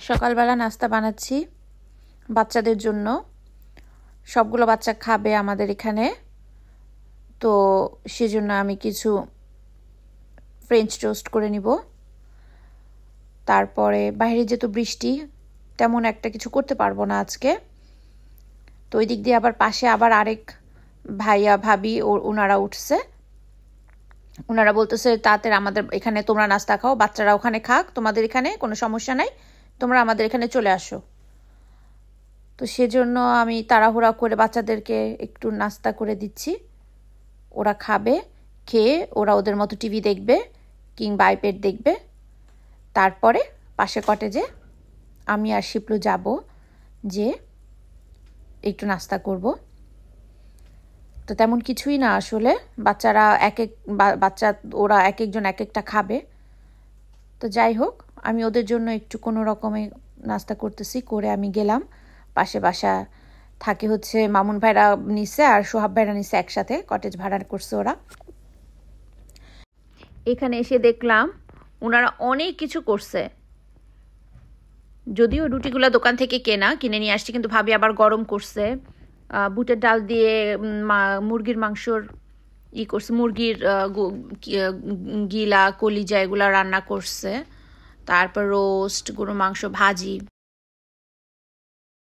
সকালবেলা নাস্তা বানাচ্ছি বাচ্চাদের জন্য। সবগুলো বাচ্চা খাবে আমাদের এখানে, তো সেজন্য আমি কিছু ফ্রেঞ্চ টোস্ট করে নিব। তারপরে বাইরে যেহেতু বৃষ্টি, তেমন একটা কিছু করতে পারবো না আজকে। তো ওই দিক দিয়ে আবার পাশে আবার আরেক ভাইয়া ভাবি ওনারা উঠছে। ওনারা বলতেছে তাড়াতাড়ি আমাদের এখানে তোমরা নাস্তা খাও, বাচ্চারা ওখানে খাক, তোমাদের এখানে কোনো সমস্যা নাই, তোমরা আমাদের এখানে চলে আসো। তো সেজন্য আমি তাড়াহুড়া করে বাচ্চাদেরকে একটু নাস্তা করে দিচ্ছি। ওরা খাবে, খেয়ে ওরা ওদের মতো টিভি দেখবে কিংবা আইপ্যাড দেখবে। তারপরে পাশে কটেজে আমি আর শিপলু যাব, যে একটু নাস্তা করব। তো তেমন কিছুই না আসলে, বাচ্চারা ওরা এক একজন এক একটা খাবে। তো যাই হোক, আমি ওদের জন্য একটু কোনো রকমে নাস্তা করতেছি, করে আমি গেলাম। পাশে বাসা থাকে হচ্ছে মামুন ভাইরা নিছে আর সোহাব ভাইরা নিছে, একসাথে কটেজ ভাড়া করছে ওরা। এখানে এসে দেখলাম ওনারা অনেক কিছু করছে। যদিও রুটিগুলো দোকান থেকে কিনে নিয়ে আসছে, কিন্তু ভাবি আবার গরম করছে। বুটের ডাল দিয়ে মুরগির মাংসর করছে, মুরগির গিলা কলিজা এগুলা রান্না করছে। তারপর রোস্ট, গরুর মাংস ভাজি।